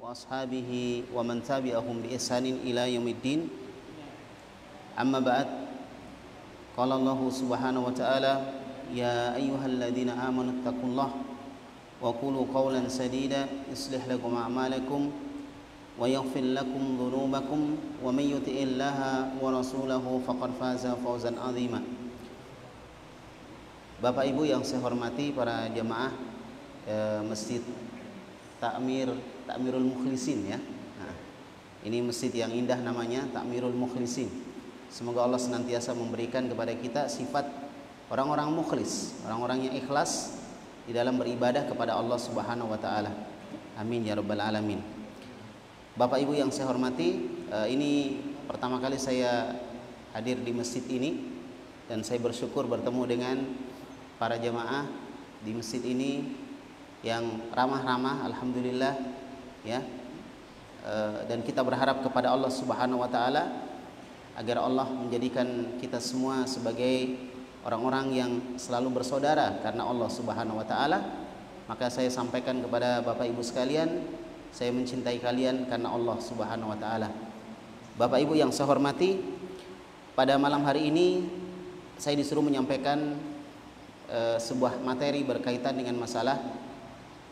وأصحابه ومن تبعهم بإحسان إلى يوم الدين. أما بعد، قال الله سبحانه وتعالى: يا أيها الذين آمنوا اتقوا الله وقولوا قولا سديدا يصلح لكم أعمالكم ويغفر لكم ذنوبكم ومن يطع الله ورسوله فقد فاز فوزا عظيما. Bapak Ibu yang saya hormati, para jemaah Masjid Takmirul Mukhlisin ya. Nah, ini masjid yang indah namanya Takmirul Mukhlisin. Semoga Allah senantiasa memberikan kepada kita sifat orang-orang mukhlis, orang-orang yang ikhlas di dalam beribadah kepada Allah Subhanahu wa taala. Amin ya rabbal alamin. Bapak Ibu yang saya hormati, ini pertama kali saya hadir di masjid ini dan saya bersyukur bertemu dengan para jemaah di masjid ini yang ramah-ramah, alhamdulillah ya. Dan kita berharap kepada Allah Subhanahu wa taala agar Allah menjadikan kita semua sebagai orang-orang yang selalu bersaudara karena Allah Subhanahu wa taala. Maka saya sampaikan kepada Bapak Ibu sekalian, saya mencintai kalian karena Allah Subhanahu wa taala. Bapak Ibu yang saya hormati, pada malam hari ini saya disuruh menyampaikan sebuah materi berkaitan dengan masalah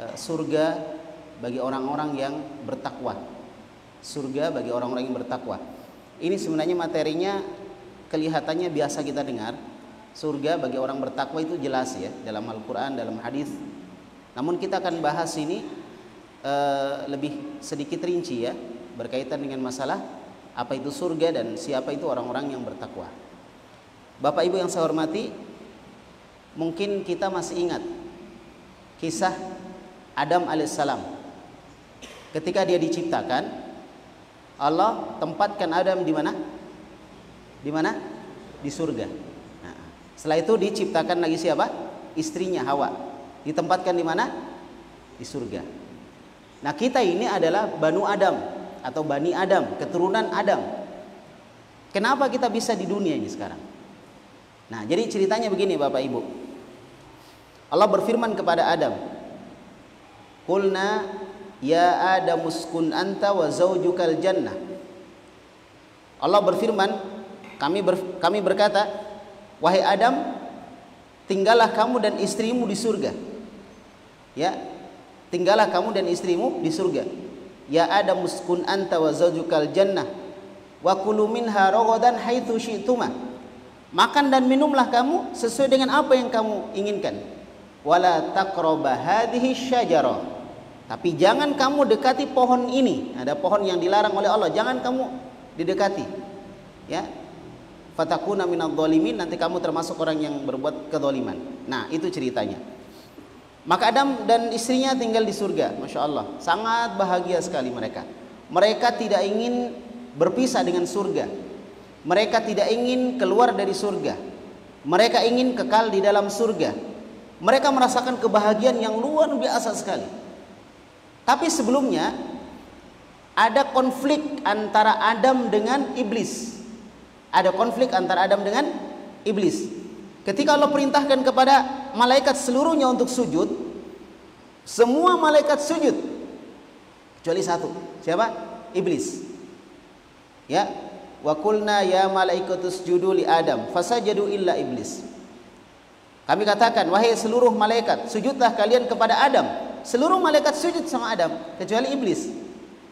surga bagi orang-orang yang bertakwa. Surga bagi orang-orang yang bertakwa. Ini sebenarnya materinya kelihatannya biasa kita dengar. Surga bagi orang bertakwa itu jelas ya dalam Al-Quran, dalam hadis. Namun kita akan bahas ini lebih sedikit rinci ya, berkaitan dengan masalah apa itu surga dan siapa itu orang-orang yang bertakwa. Bapak Ibu yang saya hormati, mungkin kita masih ingat kisah Adam alaihissalam. Ketika dia diciptakan, Allah tempatkan Adam di mana? Di mana? Di surga. Nah, setelah itu diciptakan lagi siapa? Istrinya Hawa. Ditempatkan di mana? Di surga. Nah, kita ini adalah Banu Adam atau Bani Adam, keturunan Adam. Kenapa kita bisa di dunia ini sekarang? Nah, jadi ceritanya begini Bapak Ibu. Allah berfirman kepada Adam, "Qulna ya Adam uskun anta wa zaujukal jannah." Allah berfirman, kami berkata, "Wahai Adam, tinggallah kamu dan istrimu di surga." Ya, tinggallah kamu dan istrimu di surga. Ya Adam uskun anta wa zaujukal jannah wa kulu minha ragadan haitsu syi'tuma. Makan dan minumlah kamu sesuai dengan apa yang kamu inginkan. Wala taqraba hadhihi syajarah. Tapi jangan kamu dekati pohon ini. Ada pohon yang dilarang oleh Allah, jangan kamu didekati. Ya. Fatakuna minadh dhalimin, nanti kamu termasuk orang yang berbuat kedzaliman. Nah, itu ceritanya. Maka Adam dan istrinya tinggal di surga, Masya Allah. Sangat bahagia sekali mereka. Mereka tidak ingin berpisah dengan surga. Mereka tidak ingin keluar dari surga. Mereka ingin kekal di dalam surga. Mereka merasakan kebahagiaan yang luar biasa sekali. Tapi sebelumnya ada konflik antara Adam dengan iblis. Ada konflik antara Adam dengan iblis. Ketika Allah perintahkan kepada malaikat seluruhnya untuk sujud, semua malaikat sujud kecuali satu. Siapa? Iblis. Ya, wa qulna ya malaikatus judu li Adam fasajadu illa iblis. Kami katakan, wahai seluruh malaikat, sujudlah kalian kepada Adam. Seluruh malaikat sujud sama Adam kecuali iblis.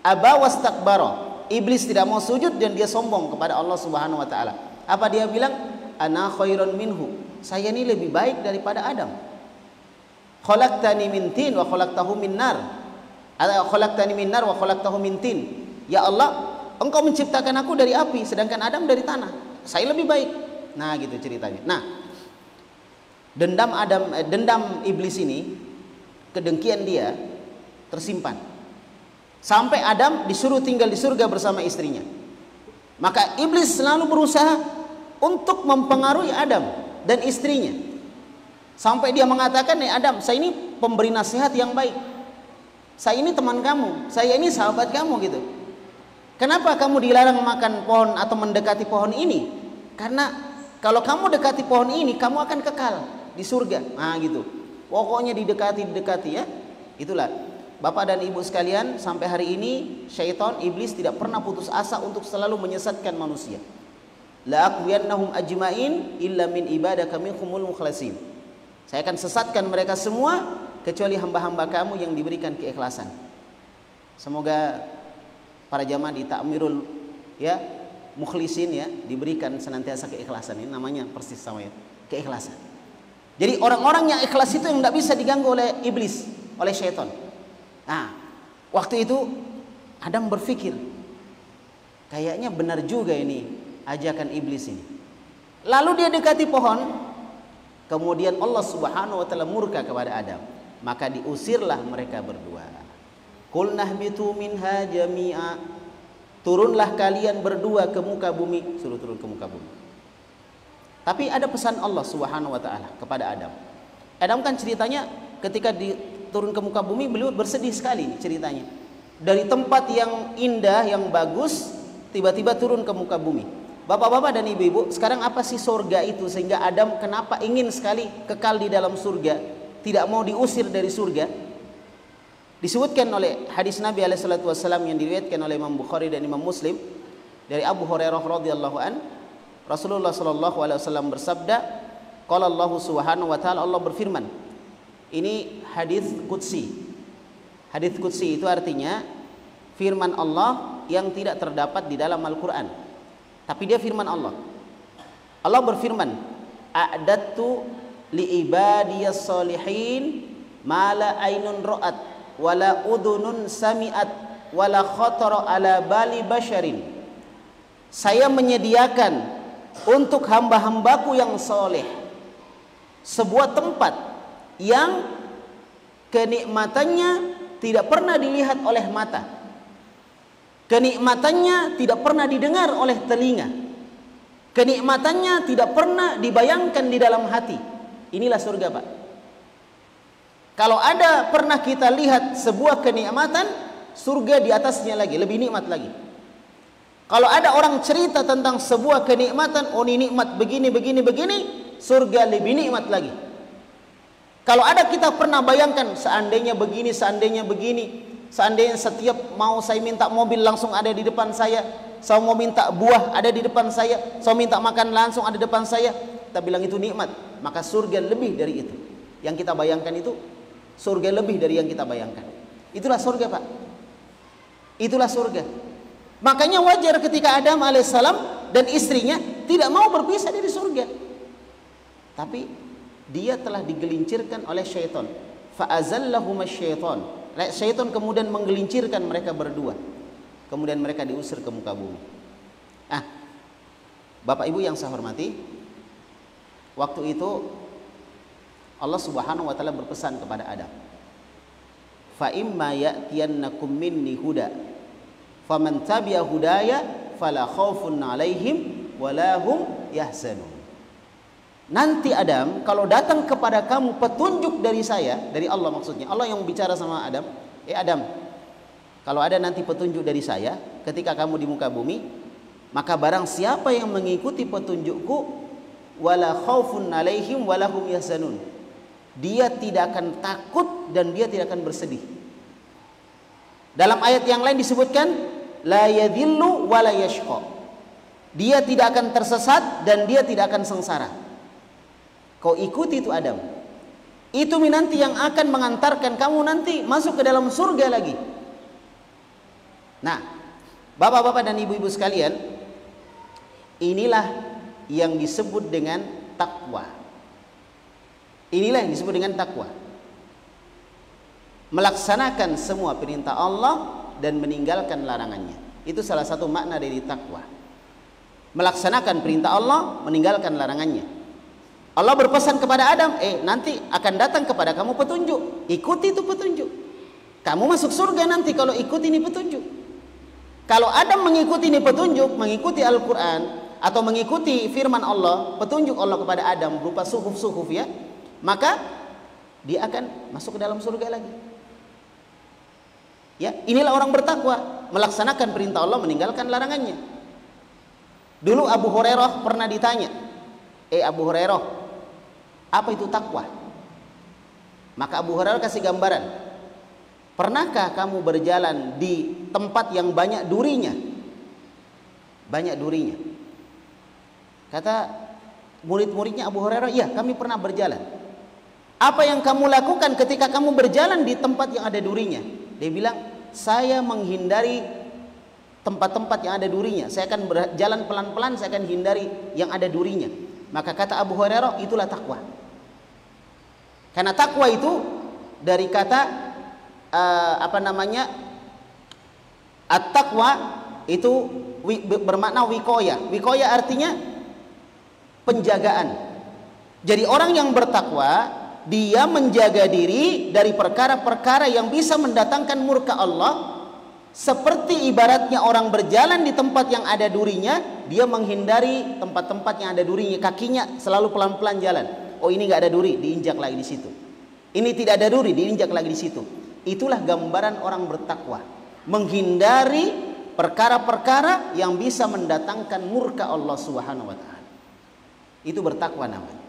Aba wastakbara. Iblis tidak mau sujud dan dia sombong kepada Allah Subhanahu wa taala. Apa dia bilang? Ana khairun minhu. Saya ini lebih baik daripada Adam. Khalaqtani min tin wa khalaqtahu min nar. Khalaqtani min nar wa khalaqtahu min tin. Ya Allah, Engkau menciptakan aku dari api sedangkan Adam dari tanah. Saya lebih baik. Nah, gitu ceritanya. Nah, dendam iblis ini, kedengkian dia tersimpan sampai Adam disuruh tinggal di surga bersama istrinya. Maka iblis selalu berusaha untuk mempengaruhi Adam dan istrinya sampai dia mengatakan, "Nih Adam, saya ini pemberi nasihat yang baik. Saya ini teman kamu, saya ini sahabat kamu gitu. Kenapa kamu dilarang makan pohon atau mendekati pohon ini? Karena kalau kamu dekati pohon ini, kamu akan kekal di surga." Nah gitu. Pokoknya didekati ya. Itulah. Bapak dan Ibu sekalian, sampai hari ini syaitan, iblis tidak pernah putus asa untuk selalu menyesatkan manusia. La aqwiyannahum ajmain illa min ibadaka minhumul mukhlasin. Saya akan sesatkan mereka semua kecuali hamba-hamba kamu yang diberikan keikhlasan. Semoga para jamaah di Ta'mirul ya mukhlisin ya diberikan senantiasa keikhlasan. Ini namanya persis sama ya, keikhlasan. Jadi orang-orang yang ikhlas itu yang tidak bisa diganggu oleh iblis, oleh syaitan. Nah, waktu itu Adam berpikir, kayaknya benar juga ini ajakan iblis ini. Lalu dia dekati pohon, kemudian Allah Subhanahu wa taala murka kepada Adam, maka diusirlah mereka berdua. Qul nahbitu minha jami'a, turunlah kalian berdua ke muka bumi, suruh turun ke muka bumi. Tapi ada pesan Allah Subhanahu wa taala kepada Adam. Adam kan ceritanya ketika turun ke muka bumi beliau bersedih sekali nih ceritanya. Dari tempat yang indah, yang bagus, tiba-tiba turun ke muka bumi. Bapak-bapak dan ibu-ibu, sekarang apa sih surga itu sehingga Adam kenapa ingin sekali kekal di dalam surga, tidak mau diusir dari surga? Disebutkan oleh hadis Nabi SAW yang diriwayatkan oleh Imam Bukhari dan Imam Muslim dari Abu Hurairah radhiyallahu an, Rasulullah SAW bersabda, qala Allah Subhanahu wa taala, Allah berfirman. Ini hadis qudsi. Hadis qudsi itu artinya firman Allah yang tidak terdapat di dalam Al-Qur'an. Tapi dia firman Allah. Allah berfirman, a'dattu li ibadiyas solihin ma la ainun ra'at wala udhunun sami'at wala khatara ala bali basyarin. Saya menyediakan untuk hamba-hambaku yang soleh sebuah tempat yang kenikmatannya tidak pernah dilihat oleh mata, kenikmatannya tidak pernah didengar oleh telinga, kenikmatannya tidak pernah dibayangkan di dalam hati. Inilah surga, Pak. Kalau ada pernah kita lihat sebuah kenikmatan, surga di atasnya lagi, lebih nikmat lagi. Kalau ada orang cerita tentang sebuah kenikmatan, oh ini nikmat begini, begini, begini, surga lebih nikmat lagi. Kalau ada kita pernah bayangkan, seandainya begini, seandainya setiap mau saya minta mobil langsung ada di depan saya mau minta buah ada di depan saya minta makan langsung ada di depan saya, kita bilang itu nikmat. Maka surga lebih dari itu. Yang kita bayangkan itu, surga lebih dari yang kita bayangkan. Itulah surga, Pak. Itulah surga. Makanya wajar ketika Adam alaihissalam dan istrinya tidak mau berpisah dari surga. Tapi dia telah digelincirkan oleh syaitan. Fa'azallahuma syaitan. Syaitan kemudian menggelincirkan mereka berdua. Kemudian mereka diusir ke muka bumi. Bapak Ibu yang saya hormati, waktu itu Allah Subhanahu wa taala berpesan kepada Adam. Fa imma ya'tiyannakum minni huda faman tabi'a hudaya fala khaufun 'alaihim wala hum yahzanun. Nanti Adam, kalau datang kepada kamu petunjuk dari saya, dari Allah maksudnya. Allah yang bicara sama Adam, Adam, kalau ada nanti petunjuk dari saya ketika kamu di muka bumi, maka barang siapa yang mengikuti petunjukku wala khaufun 'alaihim wala hum yahzanun. Dia tidak akan takut dan dia tidak akan bersedih. Dalam ayat yang lain disebutkan la yadhillu wa la yashqa. Dia tidak akan tersesat dan dia tidak akan sengsara. Kau ikuti itu Adam. Itu nanti yang akan mengantarkan kamu nanti masuk ke dalam surga lagi. Nah, bapak-bapak dan ibu-ibu sekalian, inilah yang disebut dengan takwa. Inilah yang disebut dengan takwa. Melaksanakan semua perintah Allah dan meninggalkan larangannya. Itu salah satu makna dari takwa. Melaksanakan perintah Allah, meninggalkan larangannya. Allah berpesan kepada Adam, nanti akan datang kepada kamu petunjuk. Ikuti itu petunjuk. Kamu masuk surga nanti kalau ikuti ini petunjuk. Kalau Adam mengikuti ini petunjuk, mengikuti Al-Quran atau mengikuti firman Allah, petunjuk Allah kepada Adam berupa suhuf-suhuf ya, maka dia akan masuk ke dalam surga lagi. Ya, inilah orang bertakwa, melaksanakan perintah Allah, meninggalkan larangannya. Dulu Abu Hurairah pernah ditanya, Abu Hurairah, apa itu takwa? Maka Abu Hurairah kasih gambaran. Pernahkah kamu berjalan di tempat yang banyak durinya? Banyak durinya. Kata murid-muridnya Abu Hurairah, "Iya, kami pernah berjalan." "Apa yang kamu lakukan ketika kamu berjalan di tempat yang ada durinya?" Dia bilang, "Saya menghindari tempat-tempat yang ada durinya. Saya akan berjalan pelan-pelan, saya akan hindari yang ada durinya." Maka kata Abu Hurairah, itulah takwa. Karena takwa itu dari kata at-taqwa itu bermakna wikoya. Wikoya artinya penjagaan. Jadi orang yang bertakwa, dia menjaga diri dari perkara-perkara yang bisa mendatangkan murka Allah. Seperti ibaratnya orang berjalan di tempat yang ada durinya, dia menghindari tempat-tempat yang ada durinya. Kakinya selalu pelan-pelan jalan. Oh, ini nggak ada duri, diinjak lagi di situ. Ini tidak ada duri, diinjak lagi di situ. Itulah gambaran orang bertakwa, menghindari perkara-perkara yang bisa mendatangkan murka Allah Subhanahu wa taala. Itu bertakwa namanya.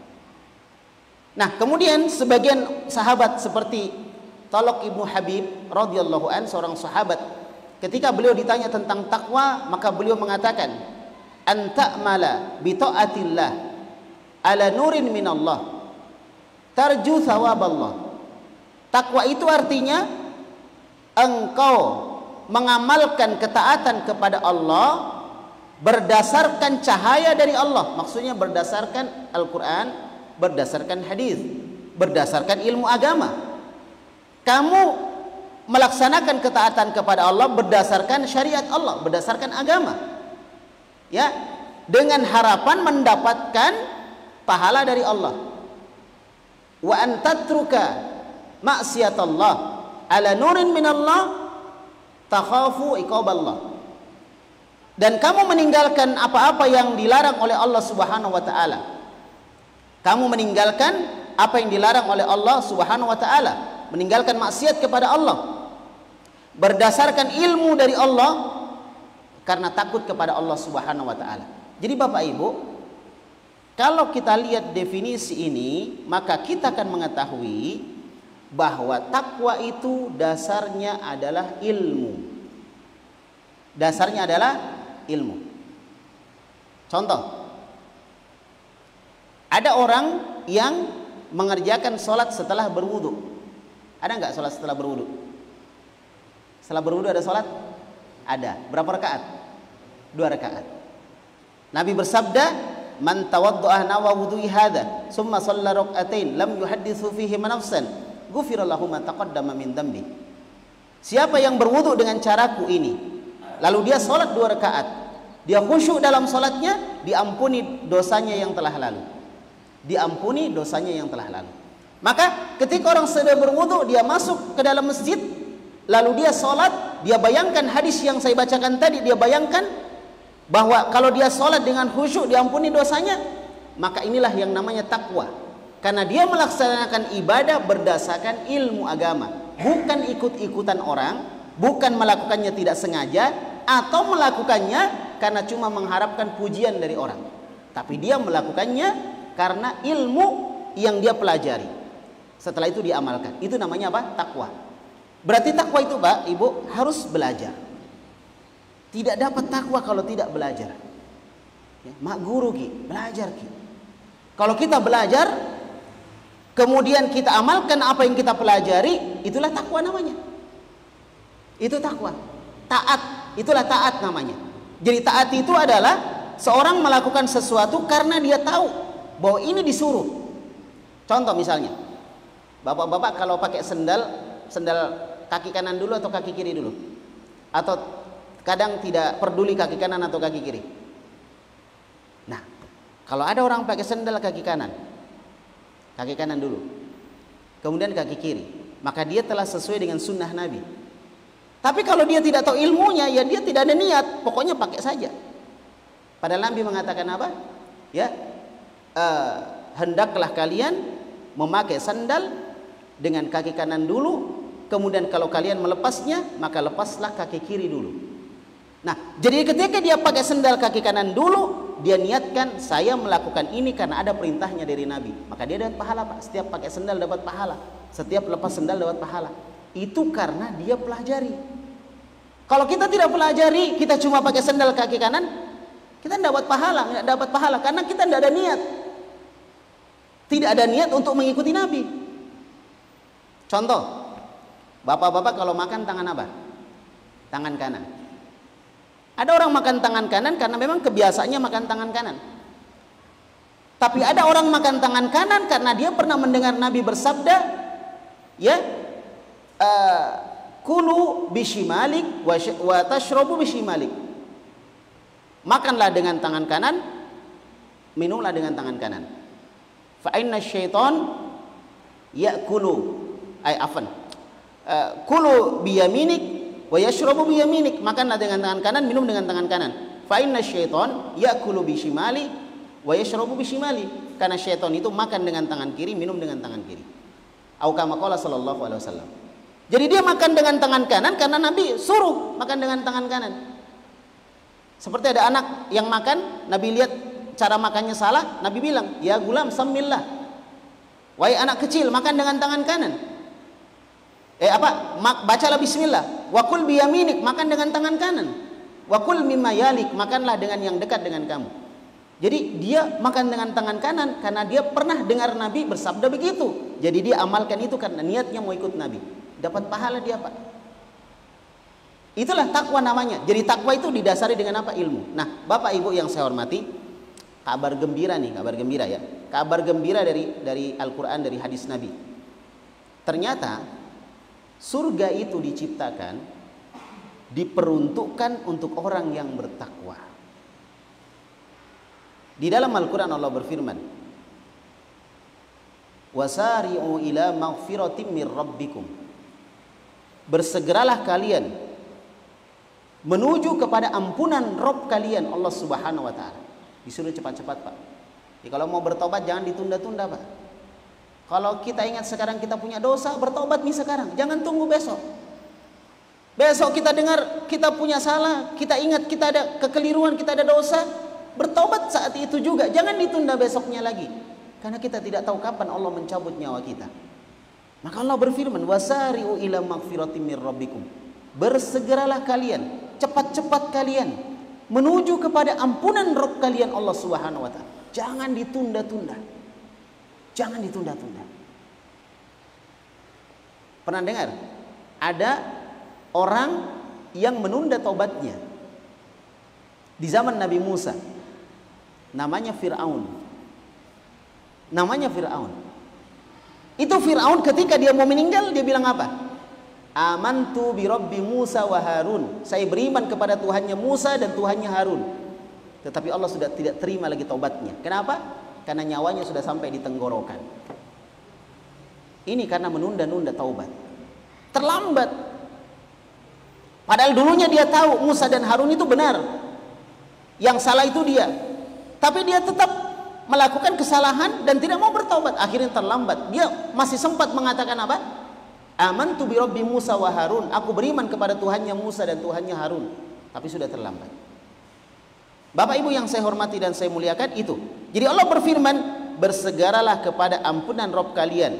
Nah, kemudian sebagian sahabat seperti Talq ibnu Habib radhiyallahu an, seorang sahabat, ketika beliau ditanya tentang takwa, maka beliau mengatakan, "Anta'mala bi ta'atillah ala nurin minallah tarju thawaballah." Takwa itu artinya engkau mengamalkan ketaatan kepada Allah berdasarkan cahaya dari Allah. Maksudnya berdasarkan Al-Quran, berdasarkan hadis, berdasarkan ilmu agama. Kamu melaksanakan ketaatan kepada Allah berdasarkan syariat Allah, berdasarkan agama. Ya, dengan harapan mendapatkan pahala dari Allah. Wa antatruka maksiatallah ala nurin minallah takhafu iqaballah. Dan kamu meninggalkan apa-apa yang dilarang oleh Allah Subhanahu wa taala. Kamu meninggalkan apa yang dilarang oleh Allah Subhanahu wa taala, meninggalkan maksiat kepada Allah berdasarkan ilmu dari Allah karena takut kepada Allah Subhanahu wa taala. Jadi Bapak Ibu, kalau kita lihat definisi ini, maka kita akan mengetahui bahwa takwa itu dasarnya adalah ilmu. Dasarnya adalah ilmu. Contoh, ada orang yang mengerjakan sholat setelah berwudu. Ada nggak sholat setelah berwudu? Setelah berwudu ada sholat? Ada. Berapa rakaat? 2 rakaat. Nabi bersabda, "Man tawadda'a nawa wudu'i hadza, summa shalla rak'atain, lam yuhadditsu fihi nafsan, ghufira lahu ma taqaddama min dambi." Siapa yang berwudu dengan caraku ini, lalu dia sholat 2 rakaat, dia khusyuk dalam sholatnya, diampuni dosanya yang telah lalu. Diampuni dosanya yang telah lalu. Maka ketika orang sedang berwudu, dia masuk ke dalam masjid, lalu dia sholat, dia bayangkan hadis yang saya bacakan tadi, dia bayangkan bahwa kalau dia sholat dengan khusyuk diampuni dosanya, maka inilah yang namanya takwa. Karena dia melaksanakan ibadah berdasarkan ilmu agama, bukan ikut-ikutan orang, bukan melakukannya tidak sengaja, atau melakukannya karena cuma mengharapkan pujian dari orang. Tapi dia melakukannya karena ilmu yang dia pelajari. Setelah itu dia amalkan. Itu namanya apa? Takwa. Berarti takwa itu, Pak, Ibu, harus belajar. Tidak dapat takwa kalau tidak belajar. Ya, mak guru ki, belajar ki. Kalau kita belajar, kemudian kita amalkan apa yang kita pelajari, itulah takwa namanya. Itu takwa. Taat, itulah taat namanya. Jadi taat itu adalah seorang melakukan sesuatu karena dia tahu bahwa ini disuruh. Contoh misalnya, bapak-bapak kalau pakai sendal kaki kanan dulu atau kaki kiri dulu? Atau kadang tidak peduli kaki kanan atau kaki kiri? Nah, kalau ada orang pakai sendal kaki kanan dulu, kemudian kaki kiri, maka dia telah sesuai dengan sunnah Nabi. Tapi kalau dia tidak tahu ilmunya, ya dia tidak ada niat, pokoknya pakai saja. Padahal Nabi mengatakan apa? Ya, hendaklah kalian memakai sandal dengan kaki kanan dulu, kemudian kalau kalian melepasnya, maka lepaslah kaki kiri dulu. Nah, jadi ketika dia pakai sandal kaki kanan dulu, dia niatkan saya melakukan ini karena ada perintahnya dari Nabi, maka dia dapat pahala, Pak. Setiap pakai sandal dapat pahala, setiap lepas sandal dapat pahala. Itu karena dia pelajari. Kalau kita tidak pelajari, kita cuma pakai sandal kaki kanan, kita tidak dapat pahala karena kita tidak ada niat. Tidak ada niat untuk mengikuti Nabi. Contoh, bapak-bapak kalau makan tangan apa? Tangan kanan. Ada orang makan tangan kanan karena memang kebiasaannya makan tangan kanan. Tapi ada orang makan tangan kanan karena dia pernah mendengar Nabi bersabda, ya, kulu bishimalik wa tashrobu bishimalik. Makanlah dengan tangan kanan, minumlah dengan tangan kanan. Fa inna syaitan ya'kulu kulu biyaminik wa yashrabu biyaminik. Makanlah dengan tangan kanan, minum dengan tangan kanan. Fa inna syaitan ya'kulu bishimali wa yashrabu bishimali. Karena syaitan itu makan dengan tangan kiri, minum dengan tangan kiri. Au kama qala sallallahu alaihi wasallam. Jadi dia makan dengan tangan kanan karena Nabi suruh makan dengan tangan kanan. Seperti ada anak yang makan, Nabi lihat cara makannya salah, Nabi bilang, "Ya gulam samillah." Wahai anak kecil, makan dengan tangan kanan. Bacalah bismillah. Wa kul biyaminik, makan dengan tangan kanan. Wa kul mimma yalik, makanlah dengan yang dekat dengan kamu. Jadi dia makan dengan tangan kanan karena dia pernah dengar Nabi bersabda begitu. Jadi dia amalkan itu karena niatnya mau ikut Nabi. Dapat pahala dia, Pak. Itulah takwa namanya. Jadi takwa itu didasari dengan apa? Ilmu. Nah, Bapak Ibu yang saya hormati, kabar gembira nih, kabar gembira ya. Kabar gembira dari Al-Qur'an, dari hadis Nabi. Ternyata surga itu diciptakan, diperuntukkan untuk orang yang bertakwa. Di dalam Al-Qur'an Allah berfirman, "Wasari'u ila maghfiratin mir rabbikum." Bersegeralah kalian menuju kepada ampunan Rabb kalian, Allah Subhanahu wa taala. Disuruh cepat-cepat, Pak. Jadi kalau mau bertobat jangan ditunda-tunda, Pak. Kalau kita ingat sekarang kita punya dosa, bertobat nih sekarang. Jangan tunggu besok. Besok kita dengar kita punya salah, kita ingat kita ada kekeliruan, kita ada dosa, bertobat saat itu juga. Jangan ditunda besoknya lagi. Karena kita tidak tahu kapan Allah mencabut nyawa kita. Maka Allah berfirman, "Wasari'u ila maghfiratin mir rabbikum." Bersegeralah kalian, cepat-cepat kalian menuju kepada ampunan Rabb kalian Allah Subhanahu wa taala. Jangan ditunda-tunda. Jangan ditunda-tunda. Pernah dengar? Ada orang yang menunda taubatnya di zaman Nabi Musa. Namanya Fir'aun. Namanya Fir'aun. Itu Fir'aun ketika dia mau meninggal, dia bilang apa? Amantu bi Rabbi Musa wa Harun. Saya beriman kepada Tuhannya Musa dan Tuhannya Harun. Tetapi Allah sudah tidak terima lagi taubatnya. Kenapa? Karena nyawanya sudah sampai di tenggorokan. Ini karena menunda-nunda taubat. Terlambat. Padahal dulunya dia tahu Musa dan Harun itu benar. Yang salah itu dia. Tapi dia tetap melakukan kesalahan dan tidak mau bertaubat. Akhirnya terlambat. Dia masih sempat mengatakan apa? Amantu bi Rabbi Musa wa Harun. Aku beriman kepada Tuhannya Musa dan Tuhannya Harun. Tapi sudah terlambat. Bapak Ibu yang saya hormati dan saya muliakan, itu. Jadi Allah berfirman, bersegeralah kepada ampunan Rabb kalian.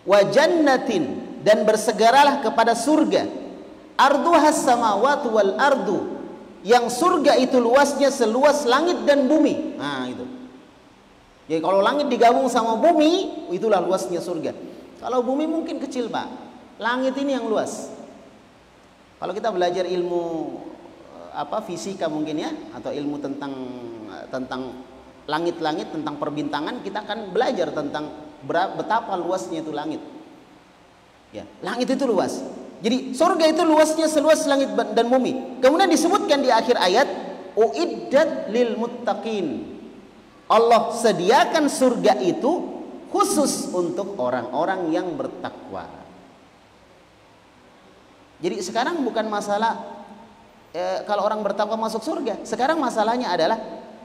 Wa jannatin, dan bersegeralah kepada surga. Arduhas samawati wal ardu. Yang surga itu luasnya seluas langit dan bumi. Nah, itu. Jadi kalau langit digabung sama bumi, itulah luasnya surga. Kalau bumi mungkin kecil, Pak. Langit ini yang luas. Kalau kita belajar ilmu fisika mungkin ya, atau ilmu tentang langit-langit, tentang perbintangan, kita akan belajar tentang betapa luasnya itu langit. Ya, langit itu luas. Jadi surga itu luasnya seluas langit dan bumi. Kemudian disebutkan di akhir ayat, uiddat lil muttaqin. Allah sediakan surga itu khusus untuk orang-orang yang bertakwa. Jadi sekarang bukan masalah kalau orang bertakwa masuk surga. Sekarang masalahnya adalah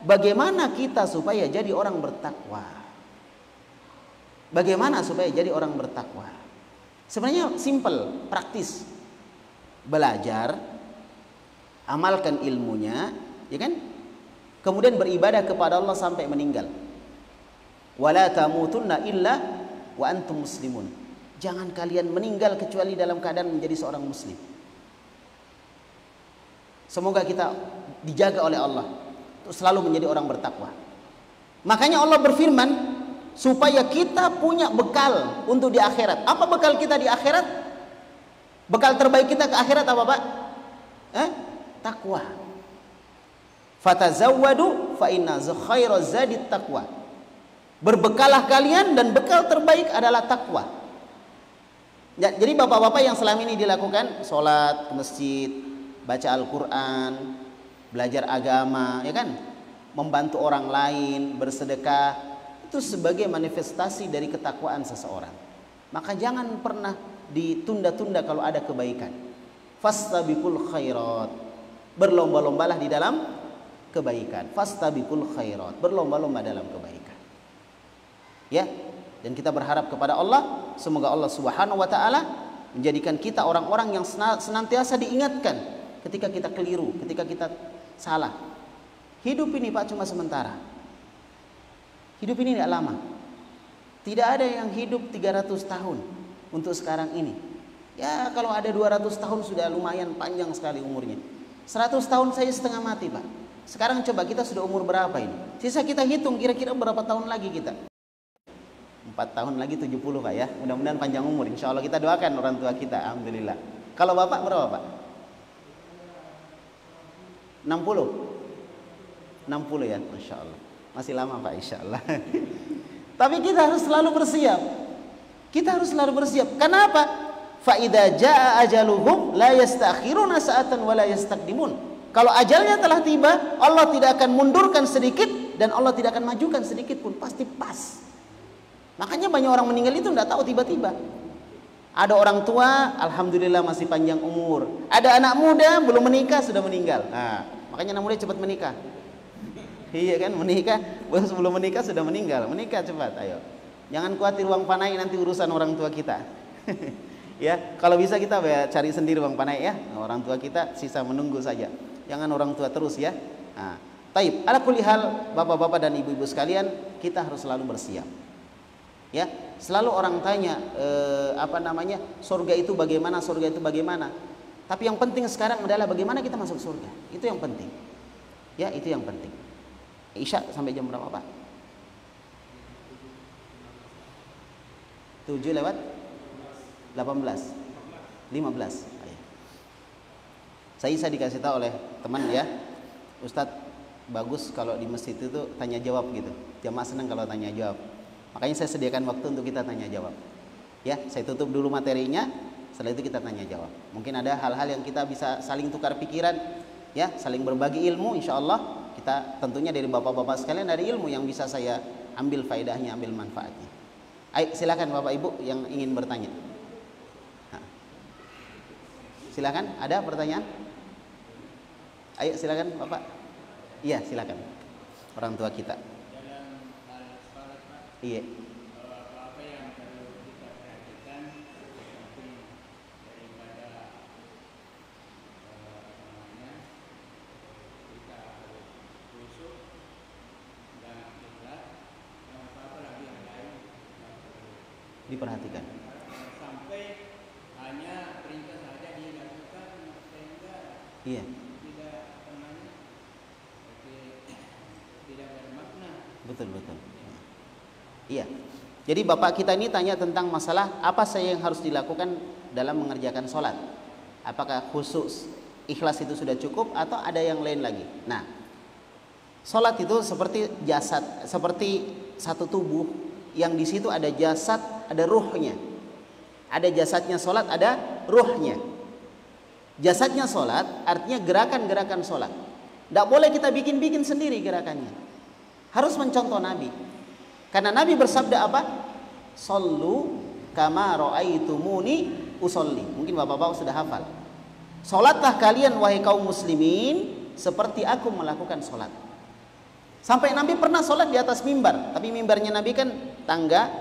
bagaimana kita supaya jadi orang bertakwa. Bagaimana supaya jadi orang bertakwa? Sebenarnya simple, praktis. Belajar, amalkan ilmunya, ya kan? Kemudian beribadah kepada Allah sampai meninggal. Wala tamutunna illa wa antum muslimun. Jangan kalian meninggal kecuali dalam keadaan menjadi seorang muslim. Semoga kita dijaga oleh Allah untuk selalu menjadi orang bertakwa. Makanya Allah berfirman supaya kita punya bekal untuk di akhirat. Apa bekal kita di akhirat? Bekal terbaik kita ke akhirat apa, Pak? Takwa. Fatazawwadu fa inna khairaz zadit taqwa. Berbekalah kalian dan bekal terbaik adalah takwa. Ya, jadi bapak-bapak yang selama ini dilakukan sholat ke masjid, baca Al-Quran, belajar agama, ya kan, membantu orang lain, bersedekah, itu sebagai manifestasi dari ketakwaan seseorang. Maka jangan pernah ditunda-tunda kalau ada kebaikan. Fastabiqul khairat, berlomba-lombalah di dalam kebaikan. Fastabiqul khairat, berlomba-lomba dalam kebaikan. Ya, dan kita berharap kepada Allah, semoga Allah Subhanahu wa taala menjadikan kita orang-orang yang senantiasa diingatkan ketika kita keliru, ketika kita salah. Hidup ini, Pak, cuma sementara. Hidup ini tidak lama. Tidak ada yang hidup 300 tahun untuk sekarang ini. Ya, kalau ada 200 tahun sudah lumayan panjang sekali umurnya. 100 tahun saya setengah mati, Pak. Sekarang coba kita sudah umur berapa ini? Sisa kita hitung kira-kira berapa tahun lagi kita? 4 tahun lagi 70, Pak, ya. Mudah-mudahan panjang umur. Insya Allah kita doakan orang tua kita. Alhamdulillah. Kalau Bapak berapa, Pak? 60? 60 ya, Masya Allah. Masih lama, Pak, insya Allah. Tapi kita harus selalu bersiap. Kita harus selalu bersiap. Kenapa? Fa idza jaa ajaluhum la yastakhiruna sa'atan wa la yastaqdimun. Kalau ajalnya telah tiba, Allah tidak akan mundurkan sedikit dan Allah tidak akan majukan sedikit pun, pasti pas. Makanya banyak orang meninggal itu tidak tahu tiba-tiba. Ada orang tua, alhamdulillah masih panjang umur. Ada anak muda belum menikah sudah meninggal. Nah, makanya anak muda cepat menikah. Iya kan, menikah sebelum menikah sudah meninggal. Menikah cepat, ayo. Jangan khawatir uang panai nanti urusan orang tua kita. Ya, kalau bisa kita cari sendiri uang panai ya. Orang tua kita sisa menunggu saja. Jangan orang tua terus ya. Nah, taib. Ala kulli hal, bapak-bapak dan ibu-ibu sekalian, kita harus selalu bersiap. Ya, selalu orang tanya surga itu bagaimana, surga itu bagaimana. Tapi yang penting sekarang adalah bagaimana kita masuk surga. Itu yang penting. Ya, itu yang penting. Isya sampai jam berapa, Pak? 7 lewat 18 15. Saya dikasih tahu oleh teman ya, Ustadz, bagus kalau di masjid itu tanya jawab gitu. Jamaah senang kalau tanya jawab. Makanya saya sediakan waktu untuk kita tanya jawab. Ya, saya tutup dulu materinya, setelah itu kita tanya jawab. Mungkin ada hal-hal yang kita bisa saling tukar pikiran, ya, saling berbagi ilmu. Insya Allah kita tentunya dari bapak-bapak sekalian dari ilmu yang bisa saya ambil faedahnya, ambil manfaatnya. Ayo, silakan Bapak Ibu yang ingin bertanya. Nah, silakan, ada pertanyaan? Ayo silakan Bapak. Iya, silakan. Orang tua kita. Iya. Apa yang perlu kita perhatikan seperti daripada kita harus khusyuk dan ikhlas, dan apa lagi yang lain diperhatikan. Sampai hanya perintah saja dilakukan sehingga Iya. tidak bermakna. Betul. Iya. Jadi bapak kita ini tanya tentang masalah apa saja yang harus dilakukan dalam mengerjakan sholat. Apakah khusus ikhlas itu sudah cukup atau ada yang lain lagi? Nah, sholat itu seperti jasad, seperti satu tubuh yang di situ ada jasad, ada ruhnya. Ada jasadnya sholat, ada ruhnya. Jasadnya sholat artinya gerakan-gerakan sholat. Tidak boleh kita bikin-bikin sendiri gerakannya. Harus mencontoh Nabi. Karena Nabi bersabda apa? Sallu kama ra'aitumuni usolli. Mungkin bapak-bapak sudah hafal. Salatlah kalian wahai kaum muslimin seperti aku melakukan salat. Sampai Nabi pernah salat di atas mimbar, tapi mimbarnya Nabi kan tangga,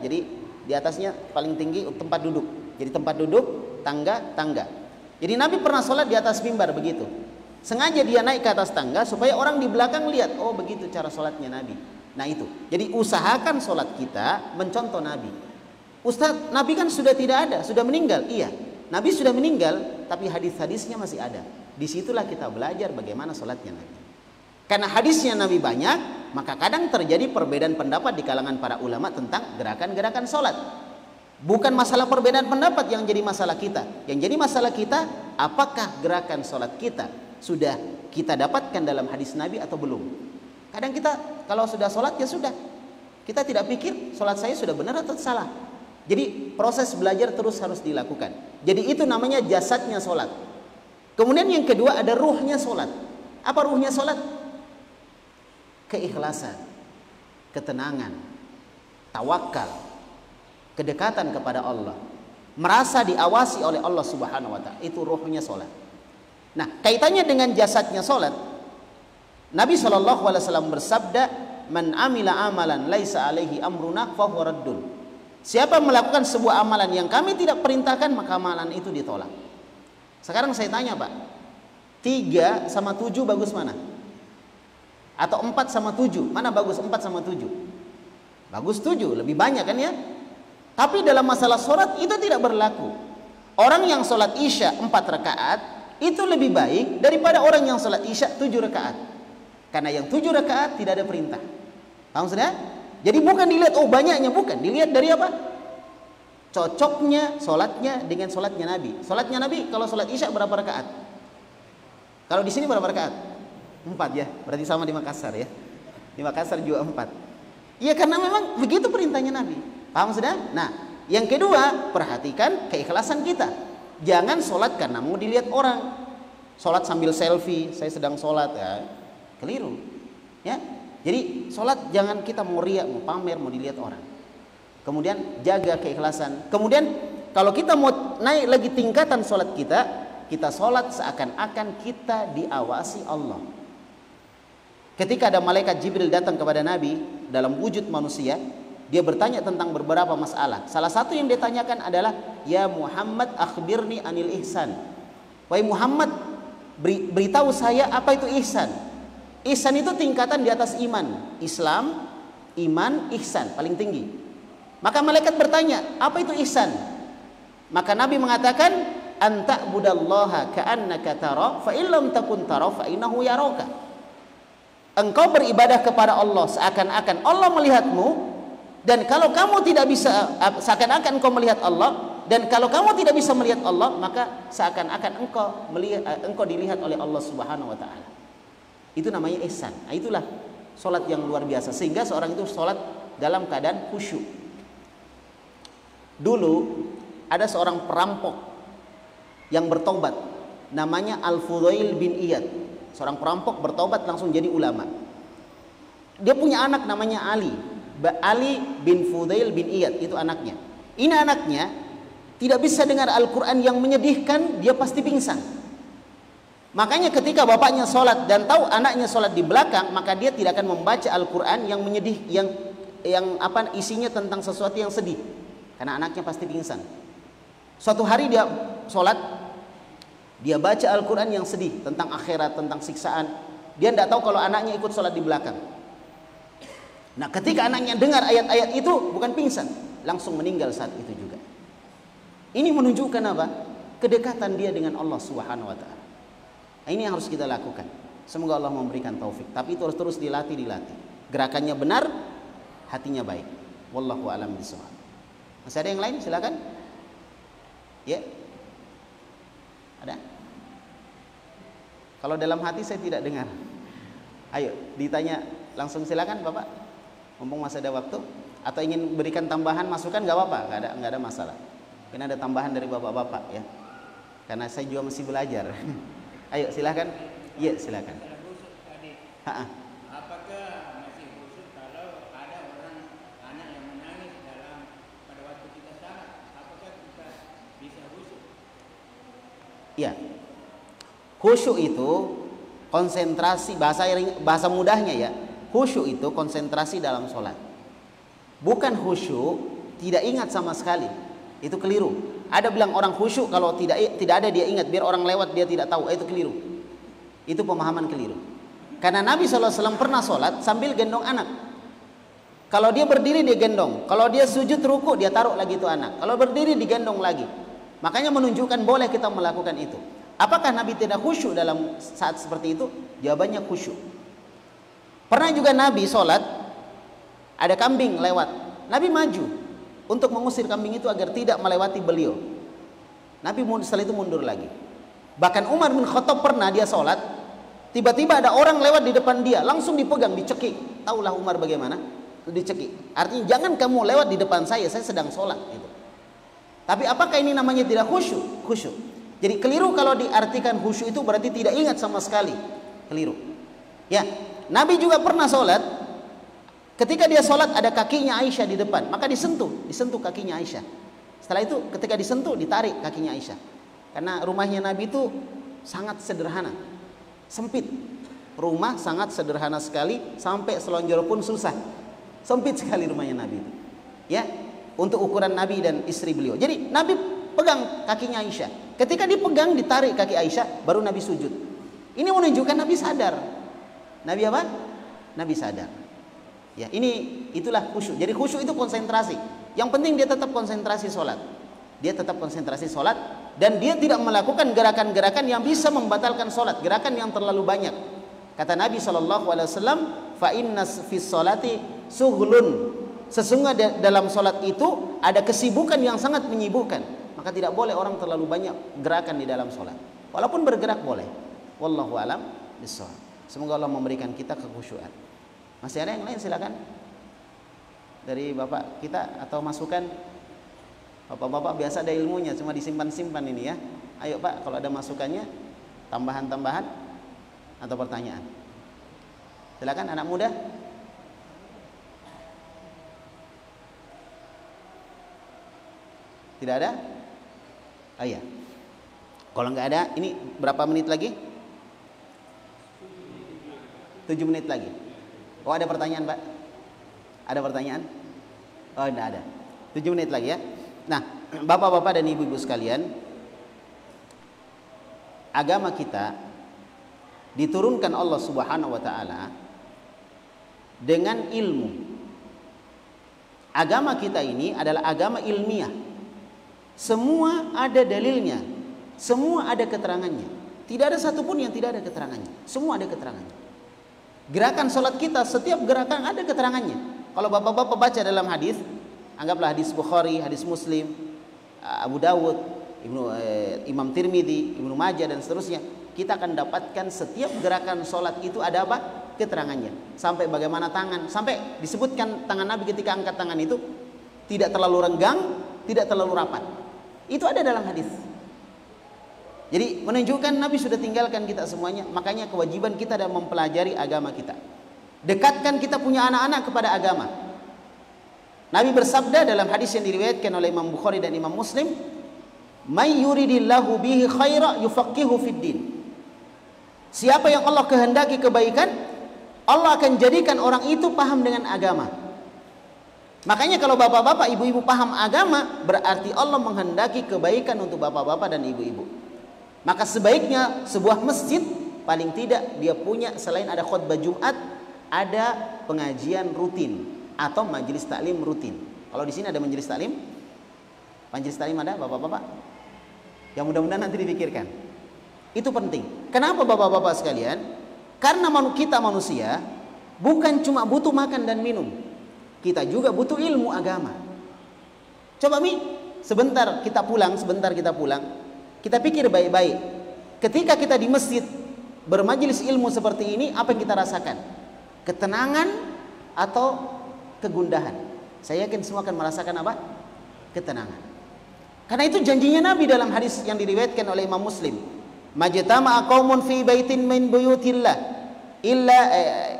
jadi di atasnya paling tinggi tempat duduk. Jadi tempat duduk, tangga. Jadi Nabi pernah salat di atas mimbar begitu. Sengaja dia naik ke atas tangga supaya orang di belakang lihat, oh begitu cara salatnya Nabi. Nah itu, jadi usahakan sholat kita mencontoh Nabi. Ustadz, Nabi kan sudah tidak ada, sudah meninggal. Iya, Nabi sudah meninggal, tapi hadis-hadisnya masih ada. Disitulah kita belajar bagaimana sholatnya Nabi. Karena hadisnya Nabi banyak, maka kadang terjadi perbedaan pendapat di kalangan para ulama tentang gerakan-gerakan sholat. Bukan masalah perbedaan pendapat yang jadi masalah kita. Yang jadi masalah kita, apakah gerakan sholat kita sudah kita dapatkan dalam hadis Nabi atau belum. Kadang kita kalau sudah sholat ya sudah, kita tidak pikir sholat saya sudah benar atau salah. Jadi proses belajar terus harus dilakukan. Jadi itu namanya jasadnya sholat. Kemudian yang kedua ada ruhnya sholat. Apa ruhnya sholat? Keikhlasan, ketenangan, tawakal, kedekatan kepada Allah, merasa diawasi oleh Allah Subhanahu wa Ta'ala. Itu ruhnya sholat. Nah, kaitannya dengan jasadnya sholat, Nabi SAW bersabda, "Man amila amalan laisa alaihi amruna fahuwa raddun." Siapa melakukan sebuah amalan yang kami tidak perintahkan, maka amalan itu ditolak. Sekarang saya tanya Pak, 3 sama 7 bagus mana? Atau 4 sama 7, mana bagus 4 sama 7? Bagus 7, lebih banyak kan ya? Tapi dalam masalah sholat itu tidak berlaku. Orang yang sholat isya 4 rakaat itu lebih baik daripada orang yang sholat isya 7 rakaat. Karena yang 7 rakaat tidak ada perintah. Paham sudah? Jadi bukan dilihat oh banyaknya, bukan. Dilihat dari apa? Cocoknya sholatnya dengan sholatnya Nabi. Sholatnya Nabi kalau sholat isya berapa rakaat? Kalau di sini berapa rakaat? 4 ya, berarti sama di Makassar ya. Di Makassar juga 4. Iya karena memang begitu perintahnya Nabi. Paham sudah? Nah, yang kedua, perhatikan keikhlasan kita. Jangan sholat karena mau dilihat orang. Sholat sambil selfie, saya sedang sholat ya, keliru. Ya, jadi sholat jangan kita mau riak, mau pamer, mau dilihat orang. Kemudian jaga keikhlasan. Kemudian kalau kita mau naik lagi tingkatan sholat kita sholat seakan-akan kita diawasi Allah. Ketika ada malaikat Jibril datang kepada Nabi dalam wujud manusia, dia bertanya tentang beberapa masalah. Salah satu yang dia tanyakan adalah, "Ya Muhammad, akhbirni anil ihsan." Wahai Muhammad, beritahu saya apa itu ihsan. Ihsan itu tingkatan di atas iman. Islam, iman, ihsan, paling tinggi. Maka malaikat bertanya, apa itu ihsan? Maka Nabi mengatakan, "Anta budallaha ka'annaka tara, fa illam takun tara fa innahu yaraka." Engkau beribadah kepada Allah seakan-akan Allah melihatmu, dan kalau kamu tidak bisa, seakan-akan engkau melihat Allah, dan kalau kamu tidak bisa melihat Allah, maka seakan-akan engkau dilihat oleh Allah Subhanahu wa Ta'ala. Itu namanya ihsan. Nah, itulah sholat yang luar biasa, sehingga seorang itu sholat dalam keadaan khusyuk. Dulu ada seorang perampok yang bertobat, namanya Al-Fudail bin Iyad. Seorang perampok bertobat langsung jadi ulama. Dia punya anak namanya Ali bin Fudail bin Iyad, itu anaknya. Ini anaknya tidak bisa dengar Al-Quran yang menyedihkan, dia pasti pingsan. Makanya ketika bapaknya sholat dan tahu anaknya sholat di belakang, maka dia tidak akan membaca Al-Quran yang menyedih, yang apa isinya tentang sesuatu yang sedih, karena anaknya pasti pingsan. Suatu hari dia sholat, dia baca Al-Quran yang sedih tentang akhirat, tentang siksaan. Dia tidak tahu kalau anaknya ikut sholat di belakang. Nah, ketika anaknya dengar ayat-ayat itu, bukan pingsan, langsung meninggal saat itu juga. Ini menunjukkan apa? Kedekatan dia dengan Allah Subhanahu wa Ta'ala. Nah, ini yang harus kita lakukan. Semoga Allah memberikan taufik. Tapi itu harus terus dilatih. Gerakannya benar, hatinya baik. Wallahu a'lam bishawab. Masih ada yang lain? Silakan. Ya. Ada? Kalau dalam hati saya tidak dengar. Ayo ditanya langsung, silakan Bapak. Mumpung masih ada waktu. Atau ingin berikan tambahan masukan, nggak apa-apa, nggak ada masalah. Mungkin ada tambahan dari bapak-bapak ya. Karena saya juga masih belajar. Ayo silakan. Iya silakan. Apakah masih khusyuk kalau ada orang anak yang menangis pada waktu kita salat? Apakah kita bisa khusyuk? Iya. Khusyuk itu konsentrasi, bahasa mudahnya ya. Khusyuk itu konsentrasi dalam sholat. Bukan khusyuk tidak ingat sama sekali. Itu keliru. Ada bilang orang khusyuk kalau tidak ada dia ingat, biar orang lewat dia tidak tahu. Itu keliru. Itu pemahaman keliru. Karena Nabi SAW pernah sholat sambil gendong anak. Kalau dia berdiri dia gendong, kalau dia sujud ruku dia taruh lagi itu anak, kalau berdiri digendong lagi. Makanya menunjukkan boleh kita melakukan itu. Apakah Nabi tidak khusyuk dalam saat seperti itu? Jawabannya khusyuk. Pernah juga Nabi sholat, ada kambing lewat, Nabi maju untuk mengusir kambing itu agar tidak melewati beliau. Nabi setelah itu mundur lagi. Bahkan Umar bin Khattab pernah dia sholat, tiba-tiba ada orang lewat di depan dia, langsung dipegang, dicekik. Taulah Umar bagaimana? Dicekik. Artinya jangan kamu lewat di depan saya sedang sholat. Gitu. Tapi apakah ini namanya tidak khusyuk? Khusyuk. Jadi keliru kalau diartikan khusyuk itu berarti tidak ingat sama sekali. Keliru. Ya, Nabi juga pernah sholat. Ketika dia sholat ada kakinya Aisyah di depan, maka disentuh kakinya Aisyah. Setelah itu ketika disentuh ditarik kakinya Aisyah. Karena rumahnya Nabi itu sangat sederhana, sempit. Rumah sangat sederhana sekali, sampai selonjor pun susah. Sempit sekali rumahnya Nabi itu. Ya, untuk ukuran Nabi dan istri beliau. Jadi Nabi pegang kakinya Aisyah. Ketika dipegang ditarik kaki Aisyah, baru Nabi sujud. Ini menunjukkan Nabi sadar. Nabi apa? Nabi sadar. Ya, itulah khusyuk. Jadi khusyuk itu konsentrasi. Yang penting dia tetap konsentrasi sholat. Dia tetap konsentrasi sholat dan dia tidak melakukan gerakan-gerakan yang bisa membatalkan sholat, gerakan yang terlalu banyak. Kata Nabi SAW, fa inna fis sholati sughlun. Sesungguhnya dalam sholat itu ada kesibukan yang sangat menyibukkan. Maka tidak boleh orang terlalu banyak gerakan di dalam sholat. Walaupun bergerak boleh. Wallahu alam bissawab. Semoga Allah memberikan kita kekhusyuan. Masih ada yang lain silakan. Dari bapak kita atau masukan. Bapak-bapak biasa ada ilmunya, cuma disimpan-simpan ini ya. Ayo Pak, kalau ada masukannya, tambahan-tambahan atau pertanyaan. Silakan anak muda. Tidak ada? Oh iya. Kalau nggak ada, ini berapa menit lagi? 7 menit lagi. Oh ada pertanyaan Pak? Ada pertanyaan? Oh tidak ada. 7 menit lagi ya. Nah, bapak-bapak dan ibu-ibu sekalian, agama kita diturunkan Allah Subhanahu wa taala dengan ilmu. Agama kita ini adalah agama ilmiah. Semua ada dalilnya, semua ada keterangannya. Tidak ada satupun yang tidak ada keterangannya. Semua ada keterangannya. Gerakan sholat kita, setiap gerakan ada keterangannya. Kalau bapak-bapak baca dalam hadis, anggaplah hadis Bukhari, hadis Muslim, Abu Dawud, Imam Tirmidzi, Ibnu Majah dan seterusnya, kita akan dapatkan setiap gerakan sholat itu ada apa? Keterangannya. Sampai bagaimana tangan, sampai disebutkan tangan Nabi ketika angkat tangan itu tidak terlalu renggang, tidak terlalu rapat. Itu ada dalam hadis. Jadi menunjukkan Nabi sudah tinggalkan kita semuanya. Makanya kewajiban kita adalah mempelajari agama kita. Dekatkan kita punya anak-anak kepada agama. Nabi bersabda dalam hadis yang diriwayatkan oleh Imam Bukhari dan Imam Muslim, "May yuridillahu bihi khaira yufaqihu fid din." Siapa yang Allah kehendaki kebaikan, Allah akan jadikan orang itu paham dengan agama. Makanya kalau bapak-bapak, ibu-ibu paham agama, berarti Allah menghendaki kebaikan untuk bapak-bapak dan ibu-ibu. Maka sebaiknya sebuah masjid paling tidak dia punya, selain ada khutbah Jumat, ada pengajian rutin atau majelis taklim rutin. Kalau di sini ada majelis taklim? Majelis taklim ada bapak-bapak? Yang mudah-mudahan nanti dipikirkan. Itu penting. Kenapa bapak-bapak sekalian? Karena kita manusia bukan cuma butuh makan dan minum. Kita juga butuh ilmu agama. Coba sebentar kita pulang. Kita pikir baik-baik. Ketika kita di masjid bermajelis ilmu seperti ini, apa yang kita rasakan? Ketenangan atau kegundahan? Saya yakin semua akan merasakan apa? Ketenangan. Karena itu janjinya Nabi dalam hadis yang diriwayatkan oleh Imam Muslim. Majtama'a qaumun fi baitin min buyutillah illa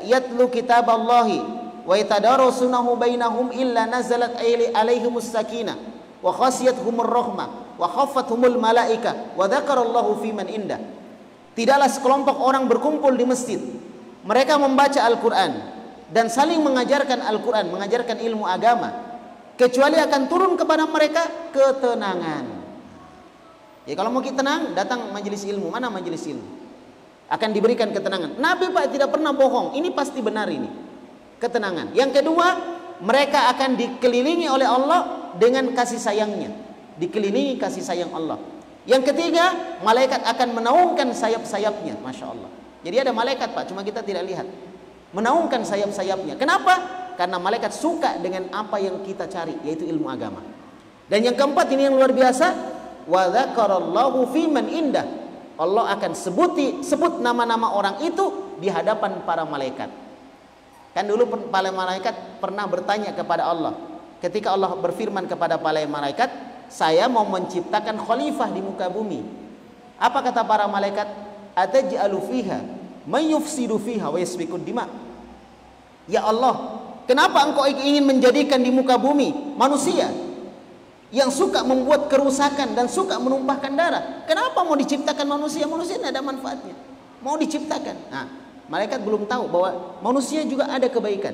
yatlu kitaballahi wa yatadarasunahu bainahum illa nazalat alaihimus sakinah wa khasiyatuhumur rahmah wa khaffathumul malaika wa dzakarallahu fi man indah. Tidaklah sekelompok orang berkumpul di masjid, mereka membaca Al-Qur'an dan saling mengajarkan Al-Qur'an, mengajarkan ilmu agama, kecuali akan turun kepada mereka ketenangan. Ya kalau mau kita tenang, datang majelis ilmu. Mana majelis ilmu? Akan diberikan ketenangan. Nabi Pak tidak pernah bohong. Ini pasti benar ini. Ketenangan. Yang kedua, mereka akan dikelilingi oleh Allah dengan kasih sayangnya, dikelilingi kasih sayang Allah. Yang ketiga, malaikat akan menaungkan sayap-sayapnya, Masya Allah. Jadi ada malaikat Pak, cuma kita tidak lihat, menaungkan sayap-sayapnya. Kenapa? Karena malaikat suka dengan apa yang kita cari, yaitu ilmu agama. Dan yang keempat, ini yang luar biasa, wa dzakarallahu fi man indah. Allah akan sebut nama-nama orang itu di hadapan para malaikat. Kan dulu para malaikat pernah bertanya kepada Allah. Ketika Allah berfirman kepada para malaikat, saya mau menciptakan khalifah di muka bumi. Apa kata para malaikat? Ataj'alu fiha may yufsidu fiha wa yasfikud dima. Ya Allah, kenapa engkau ingin menjadikan di muka bumi manusia yang suka membuat kerusakan dan suka menumpahkan darah? Kenapa mau diciptakan manusia? Manusia tidak ada manfaatnya. Mau diciptakan. Nah, malaikat belum tahu bahwa manusia juga ada kebaikan.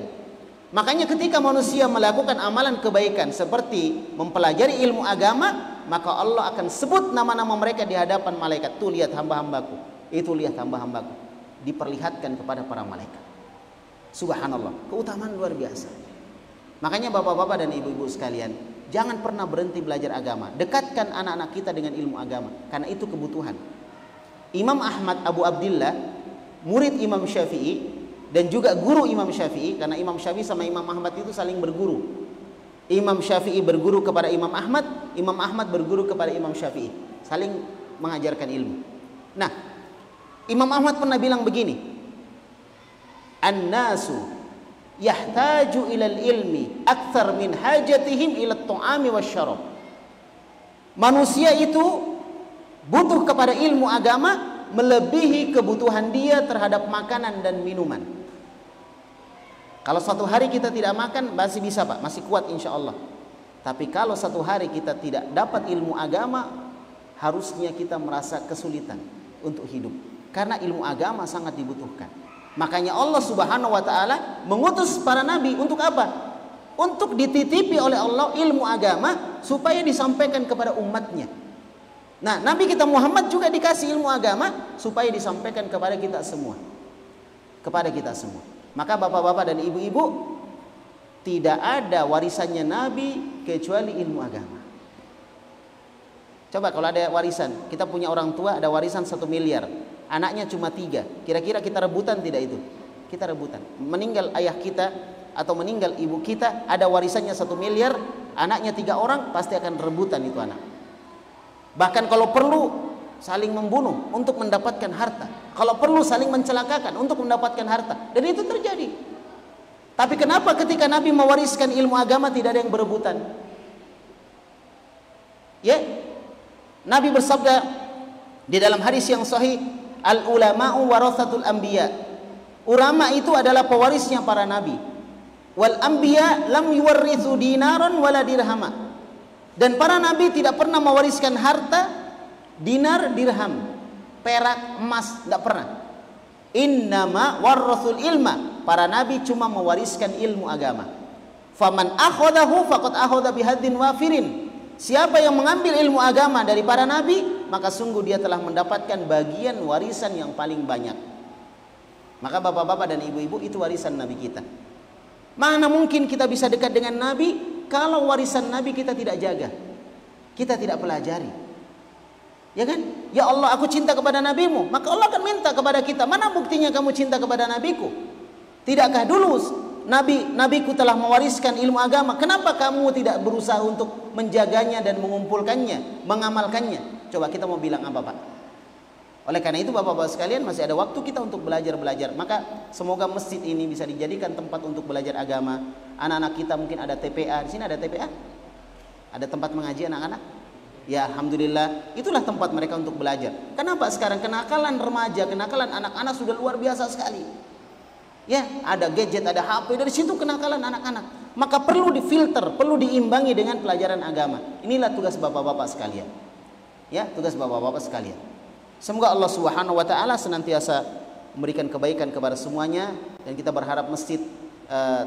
Makanya ketika manusia melakukan amalan kebaikan seperti mempelajari ilmu agama, maka Allah akan sebut nama-nama mereka di hadapan malaikat. Tuh lihat hamba-hambaku, itu lihat hamba-hambaku. Diperlihatkan kepada para malaikat. Subhanallah, keutamaan luar biasa. Makanya bapak-bapak dan ibu-ibu sekalian, jangan pernah berhenti belajar agama. Dekatkan anak-anak kita dengan ilmu agama, karena itu kebutuhan. Imam Ahmad Abu Abdillah, murid Imam Syafi'i dan juga guru Imam Syafi'i, karena Imam Syafi'i sama Imam Ahmad itu saling berguru. Imam Syafi'i berguru kepada Imam Ahmad berguru kepada Imam Syafi'i, saling mengajarkan ilmu. Nah, Imam Ahmad pernah bilang begini, an-nasu yahtaju ilal ilmi akthar min hajatihim ila at-ta'ami wasyarab. Manusia itu butuh kepada ilmu agama melebihi kebutuhan dia terhadap makanan dan minuman. Kalau satu hari kita tidak makan masih bisa Pak, masih kuat insya Allah. Tapi kalau satu hari kita tidak dapat ilmu agama, harusnya kita merasa kesulitan untuk hidup. Karena ilmu agama sangat dibutuhkan. Makanya Allah Subhanahu wa taala mengutus para nabi untuk apa? Untuk dititipi oleh Allah ilmu agama supaya disampaikan kepada umatnya. Nah, Nabi kita Muhammad juga dikasih ilmu agama supaya disampaikan kepada kita semua. Kepada kita semua. Maka bapak-bapak dan ibu-ibu, tidak ada warisannya Nabi kecuali ilmu agama. Coba kalau ada warisan, kita punya orang tua ada warisan 1 miliar, anaknya cuma 3, kira-kira kita rebutan tidak itu? Kita rebutan. Meninggal ayah kita atau meninggal ibu kita, ada warisannya 1 miliar, anaknya 3 orang, pasti akan rebutan itu anak. Bahkan kalau perlu saling membunuh untuk mendapatkan harta. Kalau perlu saling mencelakakan untuk mendapatkan harta. Dan itu terjadi. Tapi kenapa ketika Nabi mewariskan ilmu agama tidak ada yang berebutan? Ya, Nabi bersabda di dalam hadis yang sahih, al ulama'u warathatul anbiya. Ulama itu adalah pewarisnya para nabi. Wal anbiya lam yuwarrithu dinaran wala dirhama. Dan para nabi tidak pernah mewariskan harta, dinar, dirham, perak, emas, tidak pernah. Innama warrathul ilma. Para nabi cuma mewariskan ilmu agama. Faman akhadahu faqad akhadha bihadzin wafirin. Siapa yang mengambil ilmu agama dari para nabi, maka sungguh dia telah mendapatkan bagian warisan yang paling banyak. Maka bapak-bapak dan ibu-ibu, itu warisan nabi kita. Mana mungkin kita bisa dekat dengan nabi kalau warisan nabi kita tidak jaga, kita tidak pelajari. Ya kan? Ya Allah, aku cinta kepada nabimu, maka Allah akan minta kepada kita, mana buktinya kamu cinta kepada nabiku? Tidakkah dulu nabiku telah mewariskan ilmu agama, kenapa kamu tidak berusaha untuk menjaganya dan mengumpulkannya, mengamalkannya? Coba kita mau bilang apa Pak? Oleh karena itu bapak-bapak sekalian, masih ada waktu kita untuk belajar-belajar. Maka semoga masjid ini bisa dijadikan tempat untuk belajar agama. Anak-anak kita mungkin ada TPA, di sini ada TPA? Ada tempat mengaji anak-anak? Ya alhamdulillah, itulah tempat mereka untuk belajar. Kenapa sekarang kenakalan remaja, kenakalan anak-anak sudah luar biasa sekali. Ya, ada gadget, ada HP, dari situ kenakalan anak-anak. Maka perlu difilter, perlu diimbangi dengan pelajaran agama. Inilah tugas bapak-bapak sekalian. Ya, tugas bapak-bapak sekalian. Semoga Allah Subhanahu wa taala senantiasa memberikan kebaikan kepada semuanya, dan kita berharap masjid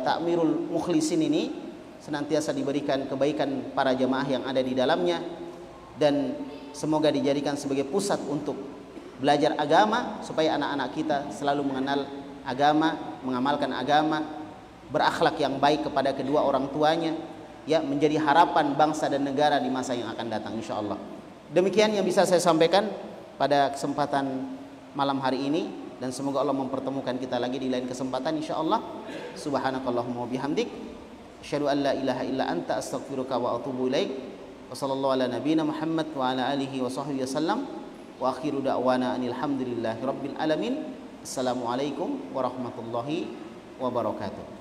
Takmirul Mukhlisin ini senantiasa diberikan kebaikan para jamaah yang ada di dalamnya, dan semoga dijadikan sebagai pusat untuk belajar agama supaya anak-anak kita selalu mengenal agama, mengamalkan agama, berakhlak yang baik kepada kedua orang tuanya, ya, menjadi harapan bangsa dan negara di masa yang akan datang insyaallah. Demikian yang bisa saya sampaikan pada kesempatan malam hari ini, dan semoga Allah mempertemukan kita lagi di lain kesempatan insyaallah. Subhanakallahumma wa bihamdik, asyhadu an la ilaha illa anta, astaghfiruka wa atubu ilaik. Wa sallallahu ala nabiyyina Muhammad wa ala alihi wa sahbihi wasallam. Wa akhiru da'wana anil hamdulillahi rabbil alamin. Assalamualaikum warahmatullahi wabarakatuh.